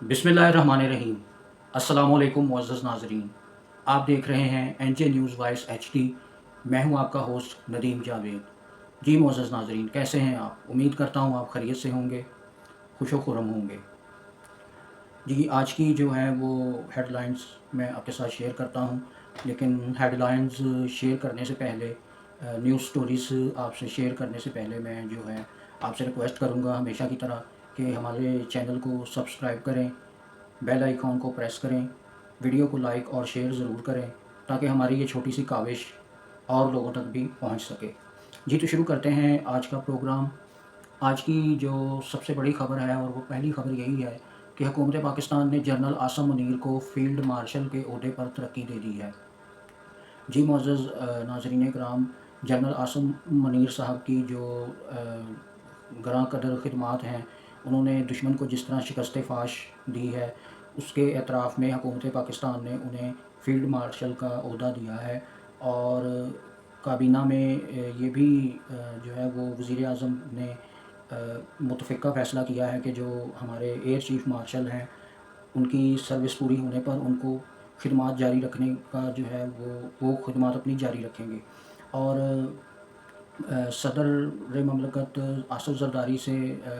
بسم اللہ الرحمن الرحیم۔ السلام علیکم معزز ناظرین، آپ دیکھ رہے ہیں این جے نیوز وائس ایچ ڈی۔ میں ہوں آپ کا ہوسٹ ندیم جاوید۔ جی معزز ناظرین، کیسے ہیں آپ؟ امید کرتا ہوں آپ خیریت سے ہوں گے، خوش و خرم ہوں گے۔ جی آج کی جو ہے وہ ہیڈ لائنز میں آپ کے ساتھ شیئر کرتا ہوں، لیکن ہیڈ لائنز شیئر کرنے سے پہلے، نیوز سٹوریز آپ سے شیئر کرنے سے پہلے میں جو ہے آپ سے ریکویسٹ کروں گا ہمیشہ کی طرح کہ ہمارے چینل کو سبسکرائب کریں، بیل آئیکن کو پریس کریں، ویڈیو کو لائک اور شیئر ضرور کریں تاکہ ہماری یہ چھوٹی سی کاوش اور لوگوں تک بھی پہنچ سکے۔ جی تو شروع کرتے ہیں آج کا پروگرام۔ آج کی جو سب سے بڑی خبر ہے، اور وہ پہلی خبر یہی ہے کہ حکومت پاکستان نے جنرل عاصم منیر کو فیلڈ مارشل کے عہدے پر ترقی دے دی ہے۔ جی معزز ناظرین کرام، جنرل عاصم منیر صاحب کی جو گراں قدر خدمات ہیں، انہوں نے دشمن کو جس طرح شکست فاش دی ہے، اس کے اعتراف میں حکومت پاکستان نے انہیں فیلڈ مارشل کا عہدہ دیا ہے، اور کابینہ میں یہ بھی جو ہے وہ وزیر اعظم نے متفقہ فیصلہ کیا ہے کہ جو ہمارے ایئر چیف مارشل ہیں، ان کی سروس پوری ہونے پر ان کو خدمات جاری رکھنے کا جو ہے وہ خدمات اپنی جاری رکھیں گے۔ اور صدر مملکت آصف زرداری سے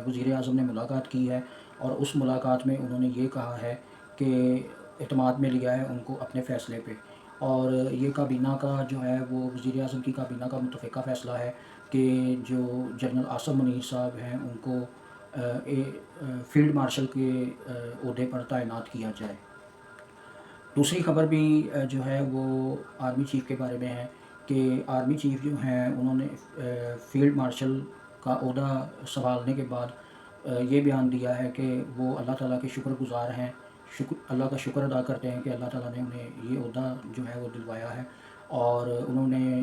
وزیر اعظم نے ملاقات کی ہے، اور اس ملاقات میں انہوں نے یہ کہا ہے کہ اعتماد میں لیا ہے ان کو اپنے فیصلے پہ، اور یہ کابینہ کا جو ہے وہ وزیر اعظم کی کابینہ کا متفقہ فیصلہ ہے کہ جو جنرل عاصم منیر صاحب ہیں ان کو فیلڈ مارشل کے عہدے پر تعینات کیا جائے۔ دوسری خبر بھی جو ہے وہ آرمی چیف کے بارے میں ہے کہ آرمی چیف جو ہیں انہوں نے فیلڈ مارشل کا عہدہ سنبھالنے کے بعد یہ بیان دیا ہے کہ وہ اللہ تعالیٰ کے شکر گزار ہیں، اللہ کا شکر ادا کرتے ہیں کہ اللہ تعالیٰ نے انہیں یہ عہدہ جو ہے وہ دلوایا ہے، اور انہوں نے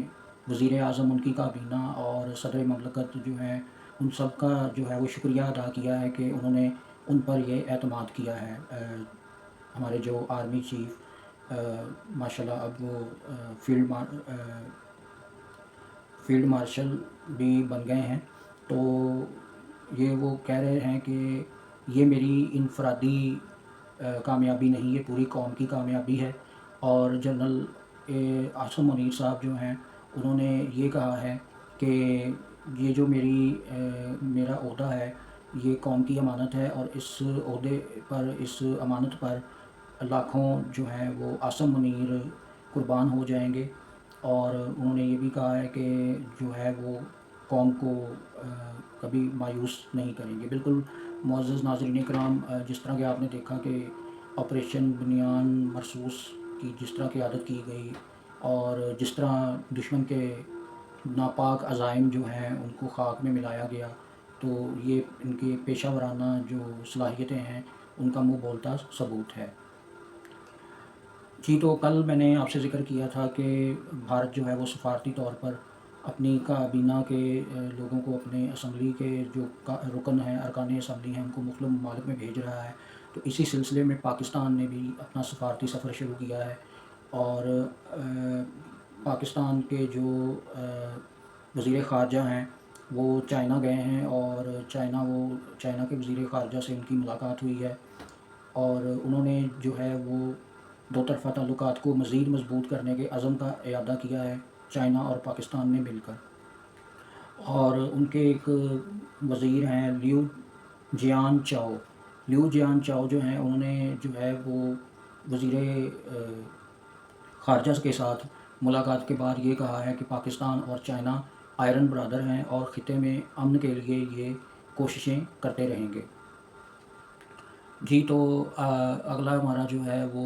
وزیر اعظم، ان کی کابینہ اور صدر مملکت جو ہیں ان سب کا جو ہے وہ شکریہ ادا کیا ہے کہ انہوں نے ان پر یہ اعتماد کیا ہے۔ ہمارے جو آرمی چیف ماشاءاللہ اب وہ فیلڈ مارشل بھی بن گئے ہیں، تو یہ وہ کہہ رہے ہیں کہ یہ میری انفرادی کامیابی نہیں، یہ پوری قوم کی کامیابی ہے۔ اور جنرل عاصم منیر صاحب جو ہیں انہوں نے یہ کہا ہے کہ یہ جو میرا عہدہ ہے یہ قوم کی امانت ہے، اور اس عہدے پر، اس امانت پر لاکھوں جو ہیں وہ عاصم منیر قربان ہو جائیں گے، اور انہوں نے یہ بھی کہا ہے کہ جو ہے وہ قوم کو کبھی مایوس نہیں کریں گے۔ بالکل معزز ناظرین کرام، جس طرح کہ آپ نے دیکھا کہ آپریشن بنیان مرصوص کی جس طرح قیادت کی گئی، اور جس طرح دشمن کے ناپاک عزائم جو ہیں ان کو خاک میں ملایا گیا، تو یہ ان کے پیشہ ورانہ جو صلاحیتیں ہیں ان کا منہ بولتا ثبوت ہے۔ جی تو کل میں نے آپ سے ذکر کیا تھا کہ بھارت جو ہے وہ سفارتی طور پر اپنی کابینہ کے لوگوں کو، اپنے اسمبلی کے جو رکن ہیں، ارکان اسمبلی ہیں، ان کو مختلف ممالک میں بھیج رہا ہے۔ تو اسی سلسلے میں پاکستان نے بھی اپنا سفارتی سفر شروع کیا ہے، اور پاکستان کے جو وزیر خارجہ ہیں وہ چائنا گئے ہیں، اور چائنا کے وزیر خارجہ سے ان کی ملاقات ہوئی ہے، اور انہوں نے جو ہے وہ دو طرفہ تعلقات کو مزید مضبوط کرنے کے عزم کا اعادہ کیا ہے چائنا اور پاکستان نے مل کر۔ اور ان کے ایک وزیر ہیں لیو جیان چاؤ جو ہیں، انہوں نے جو ہے وہ وزیر خارجہ کے ساتھ ملاقات کے بعد یہ کہا ہے کہ پاکستان اور چائنا آئرن برادر ہیں، اور خطے میں امن کے لیے یہ کوششیں کرتے رہیں گے۔ جی تو اگلا ہمارا جو ہے وہ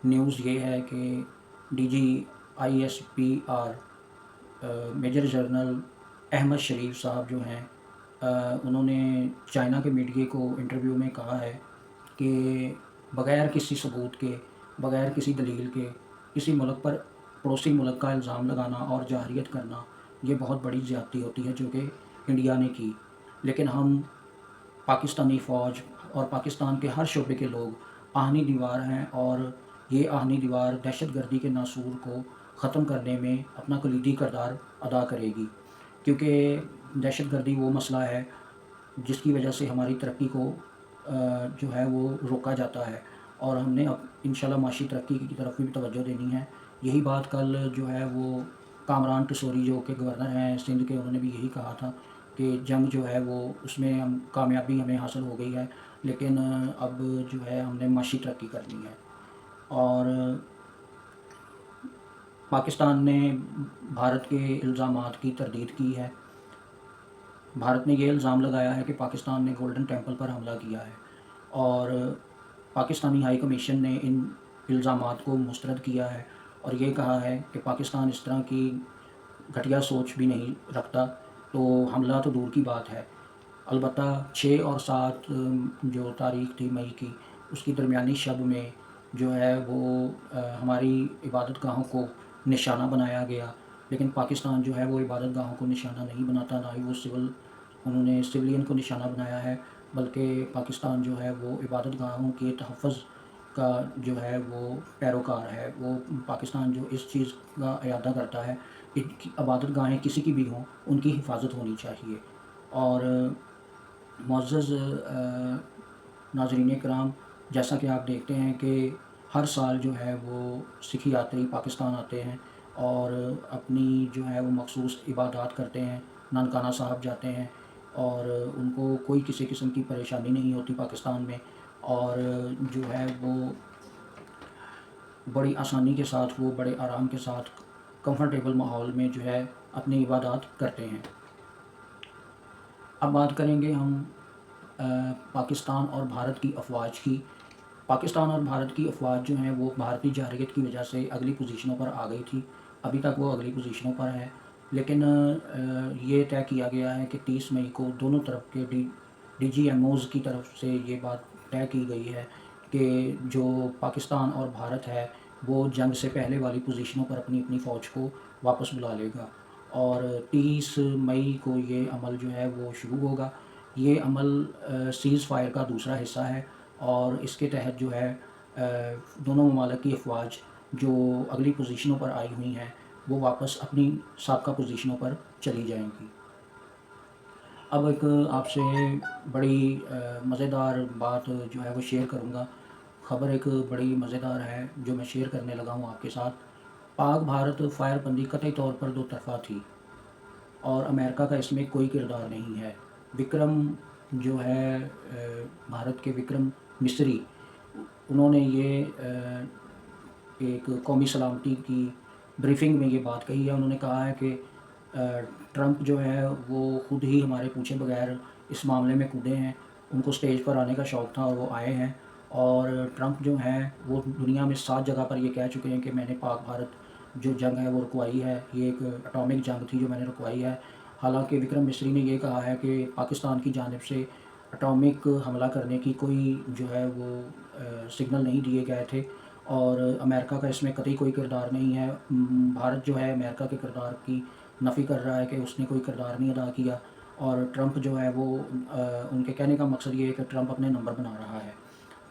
نیوز یہ ہے کہ D G I S P R Major General Ahmed Sharif sahib جو ہیں انہوں نے چائنا کے میڈیا کو انٹرویو میں کہا ہے کہ بغیر کسی ثبوت کے، بغیر کسی دلیل کے کسی ملک پر پڑوسی ملک کا الزام لگانا اور جارحیت کرنا یہ بہت بڑی زیادتی ہوتی ہے جو کہ انڈیا نے کی، لیکن ہم پاکستانی فوج اور پاکستان کے ہر شعبے کے لوگ آہنی دیوار ہیں، اور یہ آہنی دیوار دہشت گردی کے ناسور کو ختم کرنے میں اپنا کلیدی کردار ادا کرے گی، کیونکہ دہشت گردی وہ مسئلہ ہے جس کی وجہ سے ہماری ترقی کو جو ہے وہ روکا جاتا ہے، اور ہم نے اب انشاءاللہ معاشی ترقی کی طرف بھی توجہ دینی ہے۔ یہی بات کل جو ہے وہ کامران ٹسوری جو کہ گورنر ہیں سندھ کے، انہوں نے بھی یہی کہا تھا کہ جنگ جو ہے وہ اس میں کامیابی ہمیں حاصل ہو گئی ہے، لیکن اب جو ہے ہم نے معاشی ترقی کرنی ہے۔ اور پاکستان نے بھارت کے الزامات کی تردید کی ہے۔ بھارت نے یہ الزام لگایا ہے کہ پاکستان نے گولڈن ٹیمپل پر حملہ کیا ہے، اور پاکستانی ہائی کمیشن نے ان الزامات کو مسترد کیا ہے اور یہ کہا ہے کہ پاکستان اس طرح کی گھٹیا سوچ بھی نہیں رکھتا، تو حملہ تو دور کی بات ہے۔ البتہ 6 اور 7 جو تاریخ تھی مئی کی، اس کی درمیانی شب میں جو ہے وہ ہماری عبادت گاہوں کو نشانہ بنایا گیا، لیکن پاکستان جو ہے وہ عبادت گاہوں کو نشانہ نہیں بناتا، نہ ہی وہ انہوں نے سویلین کو نشانہ بنایا ہے، بلکہ پاکستان جو ہے وہ عبادت گاہوں کے تحفظ کا جو ہے وہ پیروکار ہے۔ وہ پاکستان جو اس چیز کا اعادہ کرتا ہے کہ عبادت گاہیں کسی کی بھی ہوں، ان کی حفاظت ہونی چاہیے۔ اور معزز ناظرین کرام، جیسا کہ آپ دیکھتے ہیں کہ ہر سال جو ہے وہ سکھ یاتری پاکستان آتے ہیں اور اپنی جو ہے وہ مخصوص عبادات کرتے ہیں، ننکانہ صاحب جاتے ہیں، اور ان کو کوئی کسی قسم کی پریشانی نہیں ہوتی پاکستان میں، اور جو ہے وہ بڑی آسانی کے ساتھ، وہ بڑے آرام کے ساتھ کمفرٹیبل ماحول میں جو ہے اپنی عبادات کرتے ہیں۔ اب بات کریں گے ہم پاکستان اور بھارت کی افواج کی۔ پاکستان اور بھارت کی افواج جو ہیں وہ بھارتی جارحیت کی وجہ سے اگلی پوزیشنوں پر آ گئی تھی، ابھی تک وہ اگلی پوزیشنوں پر ہے، لیکن یہ طے کیا گیا ہے کہ 30 مئی کو دونوں طرف کے ڈی جی ایم اوز کی طرف سے یہ بات طے کی گئی ہے کہ جو پاکستان اور بھارت ہے وہ جنگ سے پہلے والی پوزیشنوں پر اپنی اپنی فوج کو واپس بلا لے گا، اور 30 مئی کو یہ عمل جو ہے وہ شروع ہوگا۔ یہ عمل سیز فائر کا دوسرا حصہ ہے، اور اس کے تحت جو ہے دونوں ممالک کی افواج جو اگلی پوزیشنوں پر آئی ہوئی ہیں وہ واپس اپنی سابقہ پوزیشنوں پر چلی جائیں گی۔ اب ایک آپ سے بڑی مزیدار بات جو ہے وہ شیئر کروں گا۔ خبر ایک بڑی مزیدار ہے جو میں شیئر کرنے لگا ہوں آپ کے ساتھ۔ پاک بھارت فائر بندی قطعی طور پر دو طرفہ تھی اور امریکہ کا اس میں کوئی کردار نہیں ہے۔ وکرم جو ہے بھارت کے وکرم مصری، انہوں نے یہ ایک قومی سلامتی کی بریفنگ میں یہ بات کہی ہے۔ انہوں نے کہا ہے کہ ٹرمپ جو ہے وہ خود ہی ہمارے پوچھے بغیر اس معاملے میں کودے ہیں، ان کو سٹیج پر آنے کا شوق تھا اور وہ آئے ہیں، اور ٹرمپ جو ہیں وہ دنیا میں 7 جگہ پر یہ کہہ چکے ہیں کہ میں نے پاک بھارت جو جنگ ہے وہ رکوائی ہے، یہ ایک اٹامک جنگ تھی جو میں نے رکوائی ہے۔ حالانکہ وکرم مصری نے یہ کہا ہے کہ پاکستان کی جانب سے اٹامک حملہ کرنے کی کوئی جو ہے وہ سگنل نہیں دیے گئے تھے، اور امریکہ کا اس میں قطعی کوئی کردار نہیں ہے۔ بھارت جو ہے امریکہ کے کردار کی نفی کر رہا ہے کہ اس نے کوئی کردار نہیں ادا کیا، اور ٹرمپ جو ہے وہ ان کے کہنے کا مقصد یہ ہے کہ ٹرمپ اپنے نمبر بنا رہا ہے۔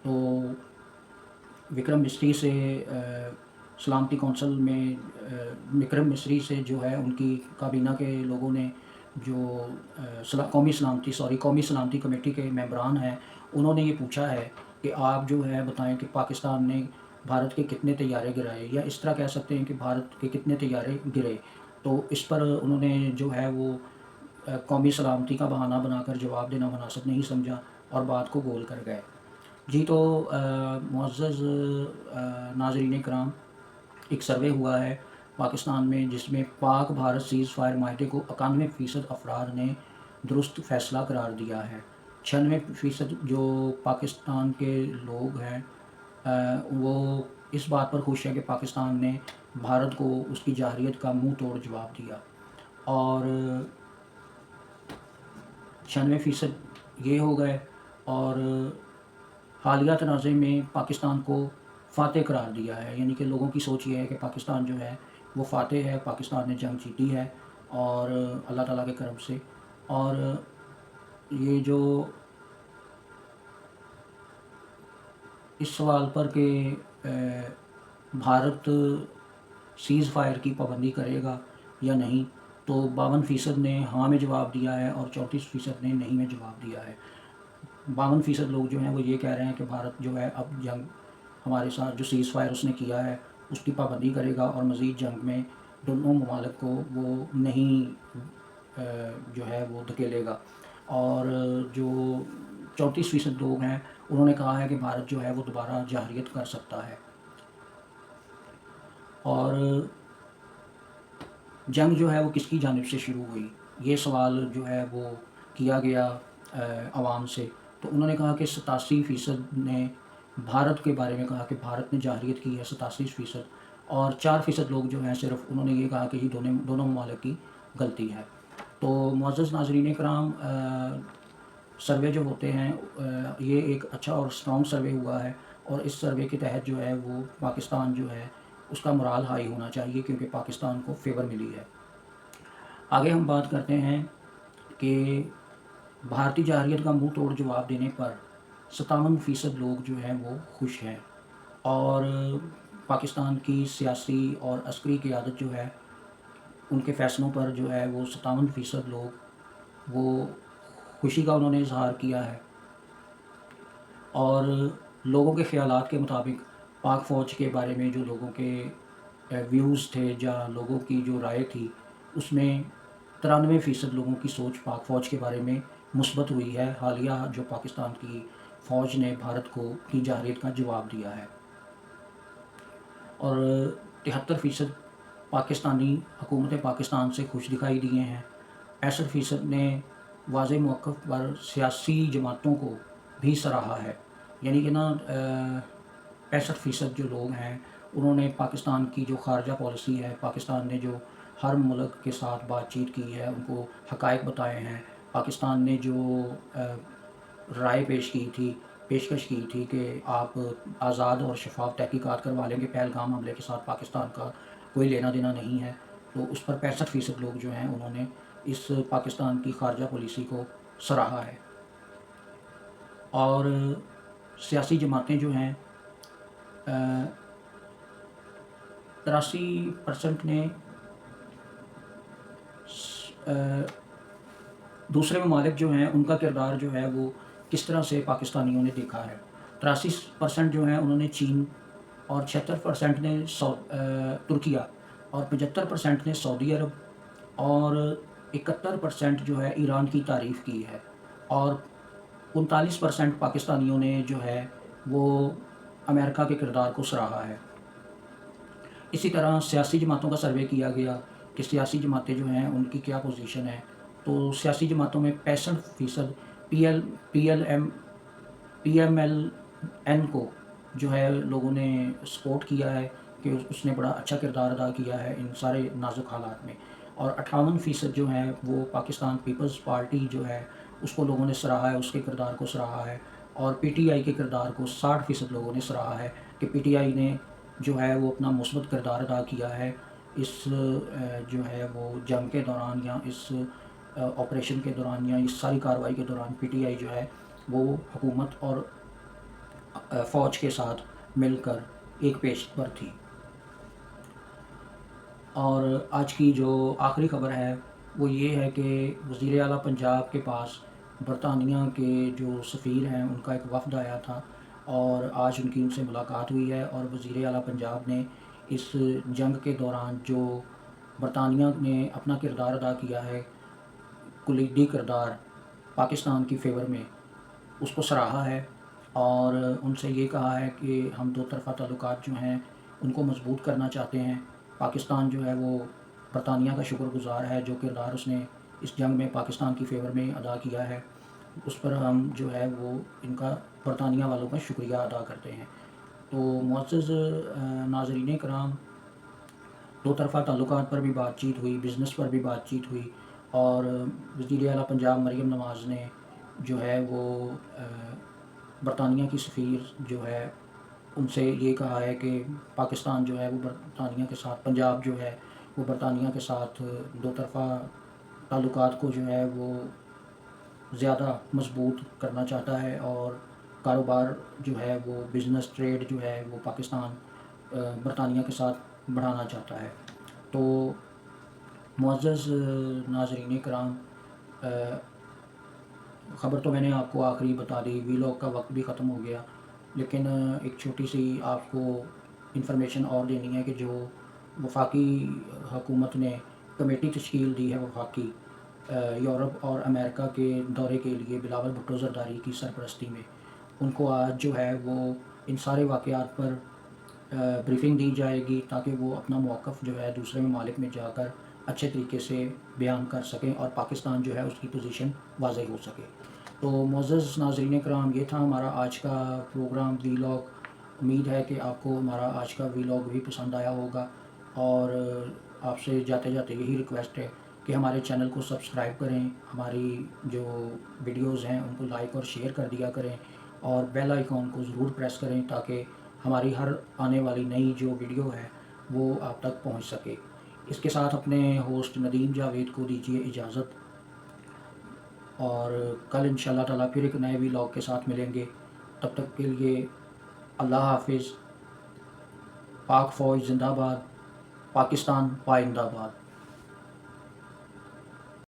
تو وکرم مصری سے سلامتی کونسل میں وکرم مصری سے جو ہے ان کی کابینہ کے لوگوں نے جو قومی سلامتی کمیٹی کے ممبران ہیں، انہوں نے یہ پوچھا ہے کہ آپ جو ہے بتائیں کہ پاکستان نے بھارت کے کتنے طیارے گرائے، یا اس طرح کہہ سکتے ہیں کہ بھارت کے کتنے طیارے گرے۔ تو اس پر انہوں نے جو ہے وہ قومی سلامتی کا بہانہ بنا کر جواب دینا مناسب نہیں سمجھا اور بات کو گول کر گئے۔ جی تو معزز ناظرین کرام، ایک سروے ہوا ہے پاکستان میں جس میں پاک بھارت سیز فائر معاہدے کو 91% افراد نے درست فیصلہ قرار دیا ہے۔ 96% جو پاکستان کے لوگ ہیں وہ اس بات پر خوش ہیں کہ پاکستان نے بھارت کو اس کی جارحیت کا منہ توڑ جواب دیا، اور 96% یہ ہو گئے، اور حالیہ تنازع میں پاکستان کو فاتح قرار دیا ہے، یعنی کہ لوگوں کی سوچ یہ ہے کہ پاکستان جو ہے وہ فاتح ہے، پاکستان نے جنگ جیتی ہے اور اللہ تعالیٰ کے کرم سے۔ اور یہ جو اس سوال پر کہ بھارت سیز فائر کی پابندی کرے گا یا نہیں، تو 52% نے ہاں میں جواب دیا ہے اور 34% نے نہیں میں جواب دیا ہے۔ 52% لوگ جو ہیں وہ یہ کہہ رہے ہیں کہ بھارت جو ہے اب جنگ ہمارے ساتھ جو سیز فائر اس نے کیا ہے اس کی پابندی کرے گا اور مزید جنگ میں دونوں ممالک کو وہ نہیں جو ہے وہ دھکیلے گا۔ اور جو 34% لوگ ہیں انہوں نے کہا ہے کہ بھارت جو ہے وہ دوبارہ جارحیت کر سکتا ہے۔ اور جنگ جو ہے وہ کس کی جانب سے شروع ہوئی، یہ سوال جو ہے وہ کیا گیا عوام سے، تو انہوں نے کہا کہ 87% نے بھارت کے بارے میں کہا کہ بھارت نے جارحیت کی ہے 87%، اور 4% لوگ جو ہیں صرف انہوں نے یہ کہا کہ یہ دونوں ممالک کی غلطی ہے۔ تو معزز ناظرین کرام، سروے جو ہوتے ہیں یہ ایک اچھا اور اسٹرانگ سروے ہوا ہے، اور اس سروے کے تحت جو ہے وہ پاکستان جو ہے اس کا مرال ہائی ہونا چاہیے، کیونکہ پاکستان کو فیور ملی ہے۔ آگے ہم بات کرتے ہیں کہ بھارتی جارحیت کا منہ توڑ جواب دینے پر 57% لوگ جو ہیں وہ خوش ہیں، اور پاکستان کی سیاسی اور عسکری قیادت جو ہے ان کے فیصلوں پر جو ہے وہ 57% لوگ وہ خوشی کا انہوں نے اظہار کیا ہے۔ اور لوگوں کے خیالات کے مطابق پاک فوج کے بارے میں جو لوگوں کے ویوز تھے یا لوگوں کی جو رائے تھی، اس میں 93% لوگوں کی سوچ پاک فوج کے بارے میں مثبت ہوئی ہے، حالیہ جو پاکستان کی فوج نے بھارت کو کی جارحیت کا جواب دیا ہے۔ اور 73% پاکستانی حکومت پاکستان سے خوش دکھائی دیے ہیں۔ 65% نے واضح موقف پر سیاسی جماعتوں کو بھی سراہا ہے، یعنی کہ نا 65% جو لوگ ہیں انہوں نے پاکستان کی جو خارجہ پالیسی ہے، پاکستان نے جو ہر ملک کے ساتھ بات چیت کی ہے، ان کو حقائق بتائے ہیں، پاکستان نے جو رائے پیشکش کی تھی کہ آپ آزاد اور شفاف تحقیقات کروا لیں گے، پہلگام حملے کے ساتھ پاکستان کا کوئی لینا دینا نہیں ہے، تو اس پر 65% لوگ جو ہیں انہوں نے اس پاکستان کی خارجہ پالیسی کو سراہا ہے۔ اور سیاسی جماعتیں جو ہیں 83% نے دوسرے ممالک جو ہیں ان کا کردار جو ہے وہ کس طرح سے پاکستانیوں نے دیکھا ہے۔ 83% جو ہیں انہوں نے چین، اور 76% نے ترکیہ، اور 75% نے سعودی عرب، اور 71% جو ہے ایران کی تعریف کی ہے، اور 39% پاکستانیوں نے جو ہے وہ امریکہ کے کردار کو سراہا ہے۔ اسی طرح سیاسی جماعتوں کا سروے کیا گیا کہ سیاسی جماعتیں جو ہیں ان کی کیا پوزیشن ہے، تو سیاسی جماعتوں میں 65% پی ایم ایل این کو جو ہے لوگوں نے سپورٹ کیا ہے کہ اس نے بڑا اچھا کردار ادا کیا ہے ان سارے نازک حالات میں، اور 58% جو ہیں وہ پاکستان پیپلز پارٹی جو ہے اس کو لوگوں نے سراہا ہے، اس کے کردار کو سراہا ہے، اور پی ٹی آئی کے کردار کو 60% لوگوں نے سراہا ہے کہ پی ٹی آئی نے جو ہے وہ اپنا مثبت کردار ادا کیا ہے اس جو ہے وہ جنگ کے دوران، یا اس آپریشن کے دوران، یا اس ساری کارروائی کے دوران پی ٹی آئی جو ہے وہ حکومت اور فوج کے ساتھ مل کر ایک پیش پر تھی۔ اور آج کی جو آخری خبر ہے وہ یہ ہے کہ وزیر اعلیٰ پنجاب کے پاس برطانیہ کے جو سفیر ہیں ان کا ایک وفد آیا تھا، اور آج ان سے ملاقات ہوئی ہے، اور وزیر اعلیٰ پنجاب نے اس جنگ کے دوران جو برطانیہ نے اپنا کردار ادا کیا ہے، کلیدی کردار پاکستان کی فیور میں، اس کو سراہا ہے، اور ان سے یہ کہا ہے کہ ہم دو طرفہ تعلقات جو ہیں ان کو مضبوط کرنا چاہتے ہیں۔ پاکستان جو ہے وہ برطانیہ کا شکر گزار ہے، جو کردار اس نے اس جنگ میں پاکستان کی فیور میں ادا کیا ہے، اس پر ہم جو ہے وہ ان کا برطانیہ والوں کا شکریہ ادا کرتے ہیں۔ تو معزز ناظرین کرام، دو طرفہ تعلقات پر بھی بات چیت ہوئی، بزنس پر بھی بات چیت ہوئی، اور وزیر اعلیٰ پنجاب مریم نواز نے جو ہے وہ برطانیہ کی سفیر جو ہے ان سے یہ کہا ہے کہ پاکستان جو ہے وہ برطانیہ کے ساتھ، پنجاب جو ہے وہ برطانیہ کے ساتھ دو طرفہ تعلقات کو جو ہے وہ زیادہ مضبوط کرنا چاہتا ہے، اور کاروبار جو ہے وہ بزنس ٹریڈ جو ہے وہ پاکستان برطانیہ کے ساتھ بڑھانا چاہتا ہے۔ تو معزز ناظرین کرام، خبر تو میں نے آپ کو آخری بتا دی، ویلاگ کا وقت بھی ختم ہو گیا، لیکن ایک چھوٹی سی آپ کو انفارمیشن اور دینی ہے کہ جو وفاقی حکومت نے کمیٹی تشکیل دی ہے وفاقی یورپ اور امریکہ کے دورے کے لیے بلاول بھٹو زرداری کی سرپرستی میں، ان کو آج جو ہے وہ ان سارے واقعات پر بریفنگ دی جائے گی تاکہ وہ اپنا موقف جو ہے دوسرے ممالک میں جا کر اچھے طریقے سے بیان کر سکیں اور پاکستان جو ہے اس کی پوزیشن واضح ہو سکے۔ تو معزز ناظرین کرام، یہ تھا ہمارا آج کا پروگرام ویلاگ۔ امید ہے کہ آپ کو ہمارا آج کا ویلاگ بھی پسند آیا ہوگا، اور آپ سے جاتے جاتے یہی ریکویسٹ ہے کہ ہمارے چینل کو سبسکرائب کریں، ہماری جو ویڈیوز ہیں ان کو لائک اور شیئر کر دیا کریں، اور بیل آئیکن کو ضرور پریس کریں تاکہ ہماری ہر آنے والی نئی جو ویڈیو ہے وہ آپ تک پہنچ سکے۔ اس کے ساتھ اپنے ہوسٹ ندیم جاوید کو دیجیے اجازت، اور کل ان شاء اللہ تعالیٰ پھر ایک نئے ویلاگ کے ساتھ ملیں گے۔ تب تک کے لیے اللہ حافظ۔ پاک فوج زندہ باد، پاکستان پائندہ باد۔